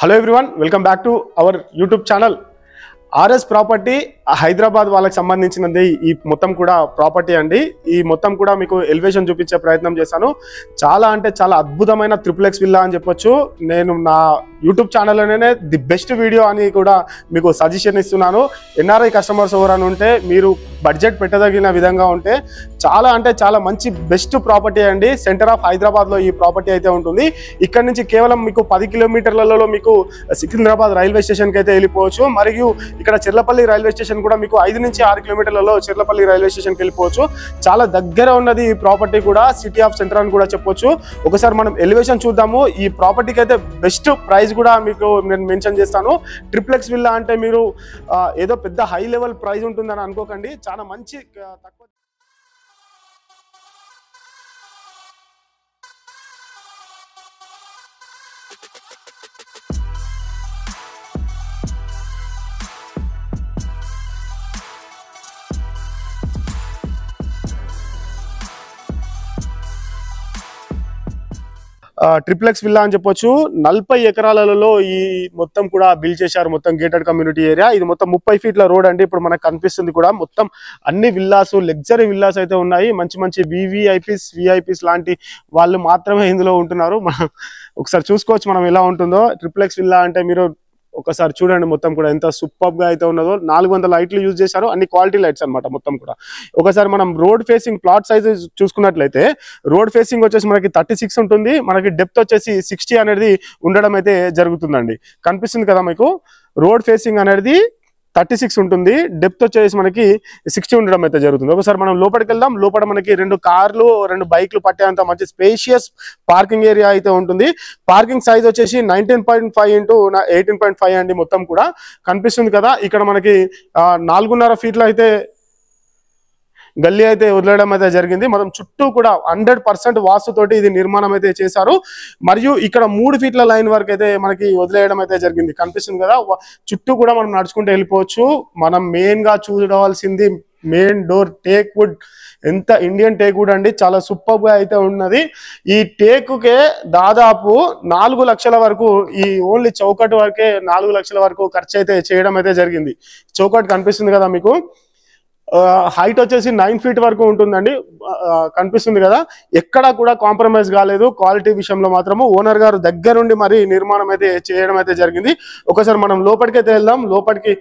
Hello everyone, welcome back to our YouTube channel. RS property Hyderabad వాళ్ళకి సంబంధించినది ఈ మొత్తం కూడా ప్రాపర్టీ అండి. ఈ మొత్తం కూడా మీకు ఎలివేషన్ చూపించే ప్రయత్నం చేశాను. చాలా అంటే చాలా అద్భుతమైన ట్రిప్లెక్స్ విల్లా అని చెప్పొచ్చు. నేను నా యూట్యూబ్ ఛానల్లోనే ది బెస్ట్ వీడియో అని కూడా మీకు సజెషన్ ఇస్తున్నాను. ఎన్ఆర్ఐ కస్టమర్స్ ఎవరైనా ఉంటే మీరు బడ్జెట్ పెట్టదగిన విధంగా ఉంటే చాలా అంటే చాలా మంచి బెస్ట్ ప్రాపర్టీ అండి. సెంటర్ ఆఫ్ హైదరాబాద్లో ఈ ప్రాపర్టీ అయితే ఉంటుంది. ఇక్కడ నుంచి కేవలం మీకు 10 కిలోమీటర్లలో మీకు సికింద్రాబాద్ రైల్వే స్టేషన్కి అయితే వెళ్ళిపోవచ్చు. మరియు ఇక్కడ చెర్లపల్లి రైల్వే స్టేషన్ కూడా మీకు 5 నుంచి 6 కిలోమీటర్లలో చెర్లపల్లి రైల్వే స్టేషన్కి వెళ్ళిపోవచ్చు. చాలా దగ్గర ఉన్నది ఈ ప్రాపర్టీ కూడా, సిటీ ఆఫ్ సెంటర్ అని కూడా చెప్పొచ్చు. ఒకసారి మనం ఎలివేషన్ చూద్దాము. ఈ ప్రాపర్టీకి అయితే బెస్ట్ ప్రైస్ కూడా మీకు నేను మెన్షన్ చేస్తాను. ట్రిప్లెక్స్ విల్లా అంటే మీరు ఏదో పెద్ద హై లెవెల్ ప్రైస్ ఉంటుందని అనుకోకండి. చాలా మంచి తక్కువ ట్రిప్లెక్స్ విల్లా అని చెప్పొచ్చు. 40 ఎకరాలలో ఈ మొత్తం కూడా బిల్డ్ చేశారు. మొత్తం గేటెడ్ కమ్యూనిటీ ఏరియా. ఇది మొత్తం 30 ఫీట్ల రోడ్ అండి. ఇప్పుడు మనకు కనిపిస్తుంది కూడా. మొత్తం అన్ని విల్లాస్, లగ్జరీ విల్లాస్ అయితే ఉన్నాయి. మంచి మంచి విఐపీస్ లాంటి వాళ్ళు మాత్రమే ఇందులో ఉంటున్నారు. ఒకసారి చూసుకోవచ్చు మనం ఎలా ఉంటుందో. ట్రిప్లెక్స్ విల్లా అంటే మీరు ఒకసారి చూడండి. మొత్తం కూడా ఎంత సూపర్ గా అయితే ఉన్నదో. 400 లైట్లు యూజ్ చేశారు. అన్ని క్వాలిటీ లైట్స్ అనమాట మొత్తం కూడా. ఒకసారి మనం రోడ్ ఫేసింగ్ ప్లాట్ సైజ్ చూసుకున్నట్లయితే రోడ్ ఫేసింగ్ వచ్చేసి మనకి 36 ఉంటుంది. మనకి డెప్త్ వచ్చేసి 60 అనేది ఉండడం అయితే జరుగుతుందండి. కనిపిస్తుంది కదా మీకు. రోడ్ ఫేసింగ్ అనేది 36 ఉంటుంది. డెప్త్ వచ్చేసి మనకి 60 ఉండడం అయితే జరుగుతుంది. ఒకసారి మనం లోపలికి వెళ్దాం. లోపల మనకి 2 కార్లు 2 బైక్లు పట్టేంత మంచి స్పేషియస్ పార్కింగ్ ఏరియా అయితే ఉంటుంది. పార్కింగ్ సైజ్ వచ్చేసి 19.5 ఇంటూ 18.5 అండి. మొత్తం కూడా కనిపిస్తుంది కదా. ఇక్కడ మనకి 4.5 ఫీట్లు అయితే గల్లీ అయితే వదిలేయడం అయితే జరిగింది. మనం చుట్టూ కూడా 100% వాస్తుతోటి ఇది నిర్మాణం అయితే చేశారు. మరియు ఇక్కడ 3 ఫీట్ల లైన్ వరకు అయితే మనకి వదిలేయడం అయితే జరిగింది. కనిపిస్తుంది కదా. చుట్టూ కూడా మనం నడుచుకుంటూ వెళ్ళిపోవచ్చు. మనం మెయిన్ గా చూడవలసింది మెయిన్ డోర్ టేక్ వుడ్. ఎంత ఇండియన్ టేక్ వుడ్ అండి. చాలా సూపర్ గా అయితే ఉన్నది. ఈ టేకుకే దాదాపు 4 లక్షల వరకు, ఈ ఓన్లీ చౌకట్ వరకే 4 లక్షల వరకు ఖర్చు అయితే చేయడం అయితే జరిగింది. చౌకట్ కనిపిస్తుంది కదా మీకు. హైట్ వచ్చేసి 9 ఫీట్ వరకు ఉంటుందండి. కనిపిస్తుంది కదా. ఎక్కడా కూడా కాంప్రమైజ్ కాలేదు. క్వాలిటీ విషయంలో మాత్రము ఓనర్ గారు దగ్గరుండి మరి నిర్మాణం అయితే చేయడం అయితే జరిగింది. ఒకసారి మనం లోపలికి అయితే వెళ్దాం. లోపలికి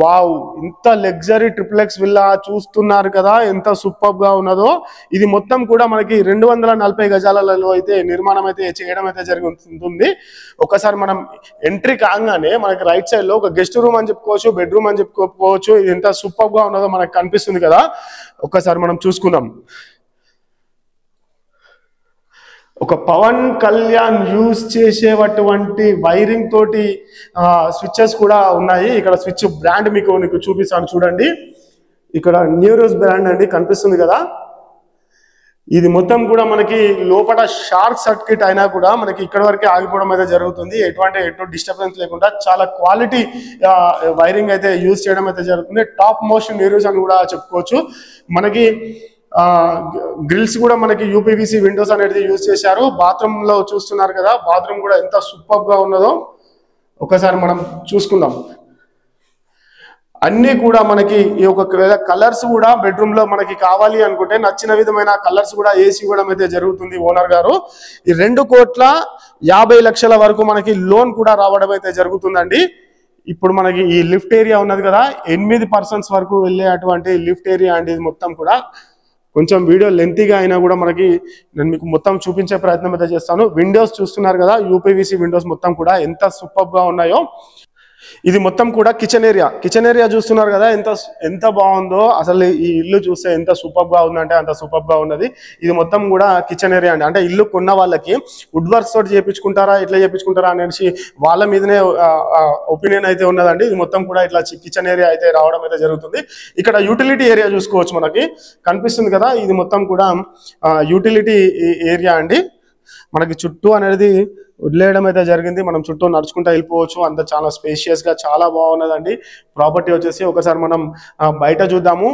వావ్, ఇంత లగ్జరీ ట్రిప్లెక్స్ విల్లా చూస్తున్నారు కదా, ఎంత సూపర్ గా ఉన్నదో. ఇది మొత్తం కూడా మనకి 240 గజాలలో అయితే నిర్మాణం అయితే చేయడం అయితే జరుగుతుంది. ఒకసారి మనం ఎంట్రీ కాగానే మనకి రైట్ సైడ్ లో ఒక గెస్ట్ రూమ్ అని చెప్పుకోవచ్చు, బెడ్రూమ్ అని చెప్పుకోవచ్చు. ఇది ఎంత సూపర్ గా ఉన్నదో మనకు కనిపిస్తుంది కదా. ఒక్కసారి మనం చూసుకుందాం. ఒక పవన్ కళ్యాణ్ యూజ్ చేసేటువంటి వైరింగ్ తోటి స్విచ్చెస్ కూడా ఉన్నాయి. ఇక్కడ స్విచ్ బ్రాండ్ మీకు చూపిస్తాను చూడండి. ఇక్కడ న్యూరోస్ బ్రాండ్ అండి. కనిపిస్తుంది కదా. ఇది మొత్తం కూడా మనకి లోపల షార్ట్ సర్క్యూట్ అయినా కూడా మనకి ఇక్కడ వరకే ఆగిపోవడం అయితే జరుగుతుంది. ఎటువంటి డిస్టర్బెన్స్ లేకుండా చాలా క్వాలిటీ వైరింగ్ అయితే యూజ్ చేయడం అయితే జరుగుతుంది. టాప్ మోస్ట్ న్యూరోస్ అని కూడా చెప్పుకోవచ్చు. మనకి గ్రిల్స్ కూడా మనకి యూపీవీసీ విండోస్ అనేది యూజ్ చేశారు. బాత్రూమ్ లో చూస్తున్నారు కదా. బాత్రూమ్ కూడా ఎంత సూపర్ గా ఉన్నదో ఒకసారి మనం చూసుకుందాం. అన్ని కూడా మనకి ఈ ఒకవేళ కలర్స్ కూడా బెడ్రూమ్ లో మనకి కావాలి అనుకుంటే నచ్చిన విధమైన కలర్స్ కూడా వేసి ఇవ్వడం అయితే జరుగుతుంది ఓనర్ గారు. ఈ 2,50,00,000 వరకు మనకి లోన్ కూడా రావడం అయితే జరుగుతుందండి. ఇప్పుడు మనకి ఈ లిఫ్ట్ ఏరియా ఉన్నది కదా, 8 పర్సన్స్ వరకు వెళ్ళే అటువంటి లిఫ్ట్ ఏరియా అండి. ఇది మొత్తం కూడా కొంచెం వీడియో లెంతీగా అయినా కూడా మనకి నేను మీకు మొత్తం చూపించే ప్రయత్నం అయితే చేస్తాను. విండోస్ చూస్తున్నారు కదా, యూపీవీసీ విండోస్ మొత్తం కూడా ఎంత సూపర్ గా ఉన్నాయో. ఇది మొత్తం కూడా కిచెన్ ఏరియా చూస్తున్నారు కదా, ఎంత బాగుందో. అసలు ఈ ఇల్లు చూస్తే ఎంత సూపర్ గా ఉందంటే అంత సూపర్ గా ఉన్నది. ఇది మొత్తం కూడా కిచెన్ ఏరియా అండి. అంటే ఇల్లు కొన్న వాళ్ళకి వుడ్ వర్క్స్ తోటి చేయించుకుంటారా, ఇట్లా చేయించుకుంటారా అనేసి వాళ్ళ మీదనే ఒపీనియన్ అయితే ఉన్నదండి. ఇది మొత్తం కూడా ఇట్లా కిచెన్ ఏరియా అయితే రావడం అయితే జరుగుతుంది. ఇక్కడ యూటిలిటీ ఏరియా చూసుకోవచ్చు. మనకి కనిపిస్తుంది కదా. ఇది మొత్తం కూడా యూటిలిటీ ఏరియా అండి. మనకి చుట్టూ అనేది వదిలేయడం అయితే జరిగింది. మనం చుట్టూ నడుచుకుంటూ వెళ్ళిపోవచ్చు. అంత చాలా స్పేషియస్ గా చాలా బాగున్నదండి ప్రాపర్టీ వచ్చేసి. ఒకసారి మనం బయట చూద్దాము.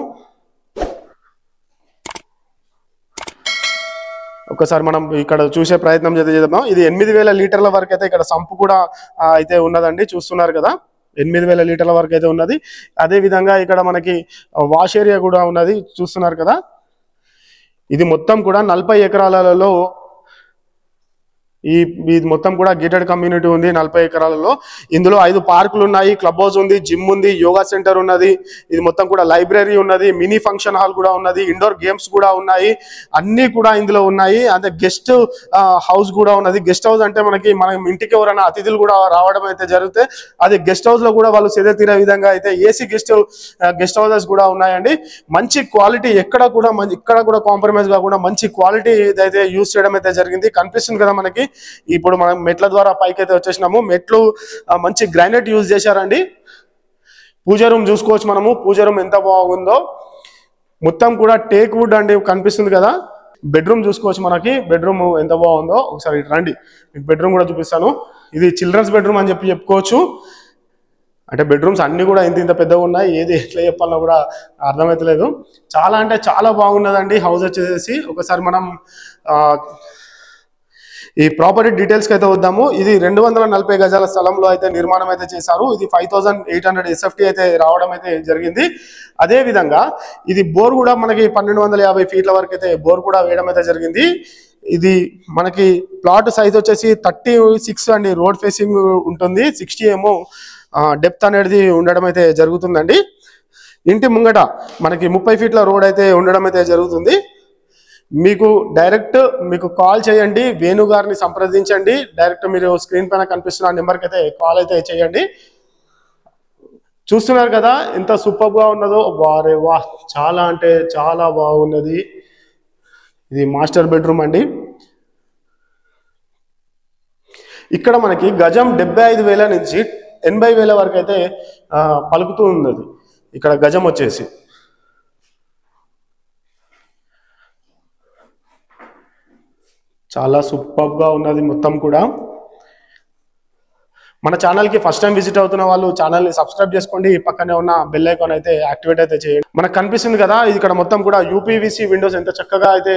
ఒకసారి మనం ఇక్కడ చూసే ప్రయత్నం చేద్దాం. ఇది 8000 లీటర్ల వరకు అయితే ఇక్కడ సంపు కూడా అయితే ఉన్నదండి, చూస్తున్నారు కదా. 8000 లీటర్ల వరకు అయితే ఉన్నది. అదే విధంగా ఇక్కడ మనకి వాష్ ఏరియా కూడా ఉన్నది, చూస్తున్నారు కదా. ఇది మొత్తం కూడా 40 ఎకరాలలో ఇది మొత్తం కూడా గేటెడ్ కమ్యూనిటీ ఉంది 40 ఎకరాలలో. ఇందులో 5 పార్కులు ఉన్నాయి, క్లబ్ హౌస్ ఉంది, జిమ్ ఉంది, యోగా సెంటర్ ఉన్నది. ఇది మొత్తం కూడా లైబ్రరీ ఉన్నది, మినీ ఫంక్షన్ హాల్ కూడా ఉన్నది, ఇండోర్ గేమ్స్ కూడా ఉన్నాయి, అన్ని కూడా ఇందులో ఉన్నాయి. అదే గెస్ట్ హౌస్ కూడా ఉన్నది. గెస్ట్ హౌస్ అంటే మనం ఇంటికి ఎవరైనా అతిథులు కూడా రావడం అయితే జరిగితే అది గెస్ట్ హౌస్ లో కూడా వాళ్ళు సేద తీరే విధంగా అయితే ఏసీ గెస్ట్ హౌసెస్ కూడా ఉన్నాయండి. మంచి క్వాలిటీ, ఇక్కడ కూడా కాంప్రమైజ్ కాకుండా మంచి క్వాలిటీ అయితే యూజ్ చేయడం అయితే జరిగింది. కనిపిస్తుంది కదా మనకి. ఇప్పుడు మనం మెట్ల ద్వారా పైకి అయితే వచ్చేసినాము. మెట్లు మంచి గ్రానైట్ యూజ్ చేశారండి. పూజ రూమ్ చూసుకోవచ్చు మనము. పూజ రూమ్ ఎంత బాగుందో, మొత్తం కూడా టేక్ వుడ్ అండి, కనిపిస్తుంది కదా. బెడ్రూమ్ చూసుకోవచ్చు మనకి. బెడ్రూమ్ ఎంత బాగుందో ఒకసారి రండి, మీకు బెడ్రూమ్ కూడా చూపిస్తాను. ఇది చిల్డ్రన్స్ బెడ్రూమ్ అని చెప్పుకోవచ్చు. అంటే బెడ్రూమ్స్ అన్ని కూడా ఇంత పెద్దగా ఉన్నాయి, ఏది ఎట్లా చెప్పాలో కూడా అర్థమైతలేదు. చాలా అంటే చాలా బాగున్నదండి హౌస్ వచ్చేసి. ఒకసారి మనం ఈ ప్రాపర్టీ డీటెయిల్స్కి అయితే వద్దాము. ఇది 240 గజాల స్థలంలో అయితే నిర్మాణం అయితే చేశారు. ఇది 5800 SFT అయితే రావడం అయితే జరిగింది. అదే విధంగా ఇది బోర్ కూడా మనకి 1250 ఫీట్ల వరకు అయితే బోర్ కూడా వేయడం అయితే జరిగింది. ఇది మనకి ప్లాట్ సైజ్ వచ్చేసి 36 అండి, రోడ్ ఫేసింగ్ ఉంటుంది. 60 ఏమో డెప్త్ అనేది ఉండడం అయితే జరుగుతుందండి. ఇంటి ముంగట మనకి 30 ఫీట్ల రోడ్ అయితే ఉండడం అయితే జరుగుతుంది. మీకు కాల్ చేయండి, వేణు గారిని సంప్రదించండి. డైరెక్ట్ మీరు స్క్రీన్ పైన కనిపిస్తున్న నెంబర్కి అయితే కాల్ అయితే చేయండి. చూస్తున్నారు కదా ఎంత సూపర్ గా ఉన్నదో. వారే వా, చాలా అంటే చాలా బాగున్నది. ఇది మాస్టర్ బెడ్రూమ్ అండి. ఇక్కడ మనకి గజం 75,000 నుంచి 80,000 వరకు అయితే పలుకుతూ ఉన్నది. ఇక్కడ గజం వచ్చేసి చాలా సూపర్ గా ఉన్నది మొత్తం కూడా. మన ఛానల్కి ఫస్ట్ టైం విజిట్ అవుతున్న వాళ్ళు ఛానల్ని సబ్స్క్రైబ్ చేసుకోండి. పక్కనే ఉన్న బెల్ ఐకాన్ అయితే యాక్టివేట్ అయితే చేయండి. మనకు కనిపిస్తుంది కదా, ఇది ఇక్కడ మొత్తం కూడా యూపీవీసీ విండోస్ ఎంత చక్కగా అయితే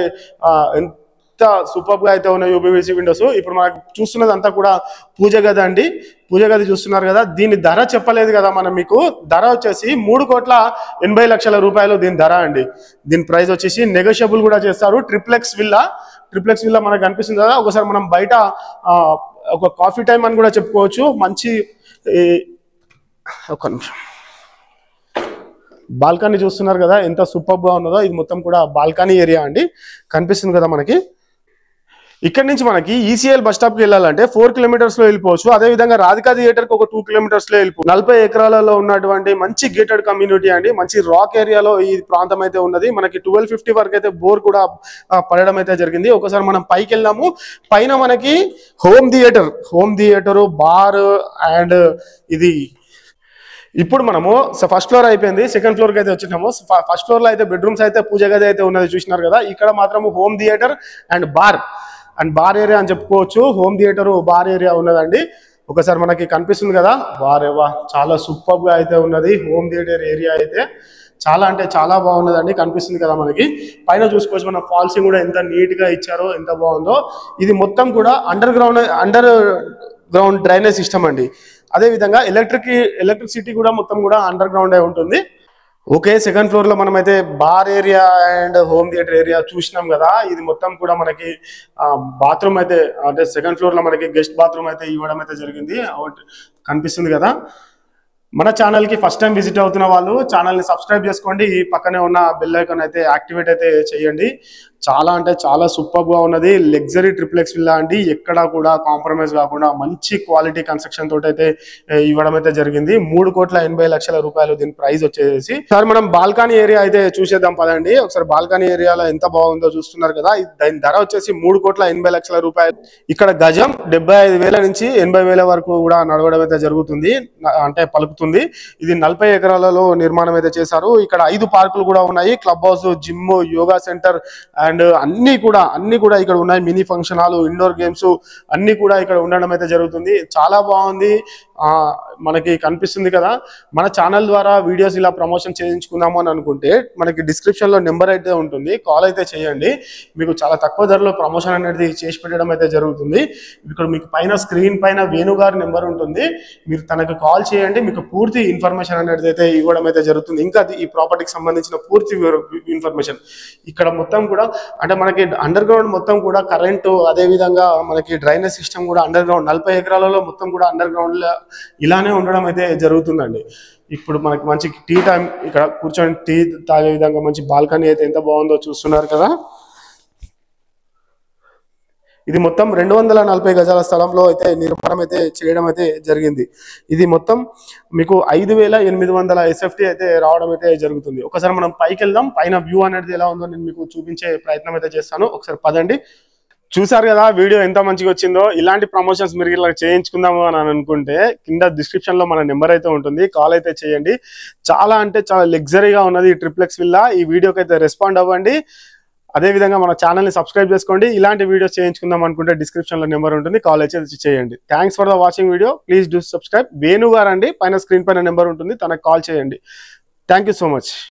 ఎంత సూపర్ గా అయితే ఉన్న యూపీవీసీ విండోస్. ఇప్పుడు మనకు చూస్తున్నది అంతా కూడా పూజ గది అండి. పూజ గది చూస్తున్నారు కదా. దీని ధర చెప్పలేదు కదా మనం మీకు. ధర వచ్చేసి 3,80,00,000 రూపాయలు దీని ధర అండి. దీని ప్రైస్ వచ్చేసి నెగోషియబుల్ కూడా చేస్తారు. ట్రిప్లెక్స్ విల్లా మనకు కనిపిస్తుంది కదా. ఒకసారి మనం బయట ఒక కాఫీ టైం అని కూడా చెప్పుకోవచ్చు. మంచి ఒక నిమిషం, బాల్కనీ చూస్తున్నారు కదా ఎంత సూపర్ గా ఉన్నదో. ఇది మొత్తం కూడా బాల్కనీ ఏరియా అండి, కనిపిస్తుంది కదా మనకి. ఇక్కడ నుంచి మనకి ఈసీఎల్ బస్ స్టాప్ కి వెళ్ళాలంటే 4 కిలోమీటర్స్ లో వెళ్ళిపోవచ్చు. అదే విధంగా రాధికా థియేటర్ కి ఒక 2 కిలోమీటర్స్ లో వెళ్ళిపోవచ్చు. 40 ఎకరాలలో ఉన్నటువంటి మంచి గేటెడ్ కమ్యూనిటీ అండి. మంచి రాక్ ఏరియాలో ఈ ప్రాంతం అయితే ఉన్నది. మనకి 1250 వరకు అయితే బోర్ కూడా పడడం అయితే జరిగింది. ఒకసారి మనం పైకి వెళ్ళాము. పైన మనకి హోమ్ థియేటర్, బార్ అండ్ ఇది. ఇప్పుడు మనము ఫస్ట్ ఫ్లోర్ అయిపోయింది, సెకండ్ ఫ్లోర్ కి అయితే వచ్చినాము. ఫస్ట్ ఫ్లోర్ లో అయితే బెడ్రూమ్స్ అయితే పూజ గది అయితే ఉన్నది, చూసినారు కదా. ఇక్కడ మాత్రము home theatre and bar area అని చెప్పుకోవచ్చు. హోమ్ థియేటర్, బార్ ఏరియా ఉన్నదండి. ఒకసారి మనకి కనిపిస్తుంది కదా. వారేవా, చాలా సూపర్ గా అయితే ఉన్నది. హోమ్ థియేటర్ ఏరియా అయితే చాలా అంటే చాలా బాగున్నదండి. కనిపిస్తుంది కదా మనకి. పైన చూసుకోవచ్చు మన ఫాల్సింగ్ కూడా ఎంత నీట్ గా ఇచ్చారో, ఎంత బాగుందో. ఇది మొత్తం కూడా అండర్ గ్రౌండ్ డ్రైనేజ్ సిస్టమ్ అండి. అదే విధంగా ఎలక్ట్రిసిటీ కూడా మొత్తం కూడా అండర్ గ్రౌండ్ ఉంటుంది. ఓకే, సెకండ్ ఫ్లోర్ లో మనమైతే bar area and home theatre area చూసినాం కదా. ఇది మొత్తం కూడా మనకి బాత్రూమ్ అయితే, అంటే సెకండ్ ఫ్లోర్ లో మనకి గెస్ట్ బాత్రూమ్ అయితే ఇవ్వడం అయితే జరిగింది. కనిపిస్తుంది కదా. మన ఛానల్ కి ఫస్ట్ టైం విజిట్ అవుతున్న వాళ్ళు ఛానల్ ని సబ్స్క్రైబ్ చేసుకోండి. ఈ పక్కనే ఉన్న బెల్ ఐకాన్ అయితే యాక్టివేట్ అయితే చేయండి. చాలా అంటే చాలా సూపర్ గా ఉన్నది. లగ్జరీ ట్రిప్లెక్స్ విల్లా అండి. ఎక్కడా కూడా కాంప్రమైజ్ కాకుండా మంచి క్వాలిటీ కన్స్ట్రక్షన్ తోటి అయితే ఇవ్వడం అయితే జరిగింది. 3,80,00,000 రూపాయలు దీని ప్రైస్ వచ్చేసి. సార్ మనం బాల్కనీ ఏరియా అయితే చూసేద్దాం పదండి. ఒకసారి బాల్కనీ ఏరియాలో ఎంత బాగుందో చూస్తున్నారు కదా. దాని ధర వచ్చేసి 3,80,00,000 రూపాయలు. ఇక్కడ గజం 75,000 నుంచి 80,000 వరకు కూడా నడవడం అయితే జరుగుతుంది, అంటే పలుకుతుంది. ఇది 40 ఎకరాలలో నిర్మాణం అయితే చేశారు. ఇక్కడ 5 పార్కులు కూడా ఉన్నాయి, club house, gym, yoga centre and అన్ని కూడా ఇక్కడ ఉన్నాయి. Mini function hall, indoor games అన్ని కూడా ఇక్కడ ఉండడం అయితే జరుగుతుంది. చాలా బాగుంది. మనకి కనిపిస్తుంది కదా, మన ఛానల్ ద్వారా వీడియోస్ ఇలా ప్రమోషన్ చేయించుకుందాము అని అనుకుంటే మనకి డిస్క్రిప్షన్లో నెంబర్ అయితే ఉంటుంది, కాల్ అయితే చేయండి. మీకు చాలా తక్కువ ధరలో ప్రమోషన్ అనేది చేసి పెట్టడం అయితే జరుగుతుంది. ఇక్కడ మీకు పైన స్క్రీన్ పైన వేణు గారి నెంబర్ ఉంటుంది, మీరు తనకు కాల్ చేయండి. మీకు పూర్తి ఇన్ఫర్మేషన్ అనేది అయితే ఇవ్వడం అయితే జరుగుతుంది. ఇంకా ఈ ప్రాపర్టీకి సంబంధించిన పూర్తి ఇన్ఫర్మేషన్ ఇక్కడ మొత్తం కూడా అంటే మనకి అండర్ గ్రౌండ్ మొత్తం కూడా కరెంటు, అదే విధంగా మనకి డ్రైనేజ్ సిస్టమ్ కూడా అండర్ గ్రౌండ్ 40 ఎకరాలలో మొత్తం కూడా అండర్ గ్రౌండ్ ఇలానే ఉండడం అయితే జరుగుతుందండి. ఇప్పుడు మనకి మంచి టీ టైం ఇక్కడ కూర్చొని టీ తాగే విధంగా మంచి బాల్కనీ అయితే ఎంత బాగుందో చూస్తున్నారు కదా. ఇది మొత్తం 240 గజాల స్థలంలో అయితే నిర్మాణం అయితే చేయడం అయితే జరిగింది. ఇది మొత్తం మీకు 5800 SFT అయితే రావడం అయితే జరుగుతుంది. ఒకసారి మనం పైకి వెళ్దాం, పైన వ్యూ అనేది ఎలా ఉందో నేను మీకు చూపించే ప్రయత్నం అయితే చేస్తాను. ఒకసారి పదండి. చూసారు కదా వీడియో ఎంత మంచిగా వచ్చిందో. ఇలాంటి ప్రమోషన్స్ మీరు ఇలా చేయించుకుందాము అని అనుకుంటే కింద డిస్క్రిప్షన్ లో మన నెంబర్ అయితే ఉంటుంది, కాల్ అయితే చేయండి. చాలా అంటే చాలా లగ్జరీగా ఉన్నది ఈ ట్రిప్లెక్స్ విల్లా. ఈ వీడియోకి అయితే రెస్పాండ్ అవ్వండి. అదేవిధంగా మన ఛానల్ని సబ్స్క్రైబ్ చేసుకోండి. ఇలాంటి వీడియోస్ చేయించుకుందాం అనుకుంటే డిస్క్రిప్షన్లో నెంబర్ ఉంటుంది, కాల్ అయితే చేయండి. Thanks for the watching video. Please do subscribe. Venu గారు అండి, పైన స్క్రీన్ పైన నెంబర్ ఉంటుంది, తనకు కాల్ చేయండి. Thank you so much.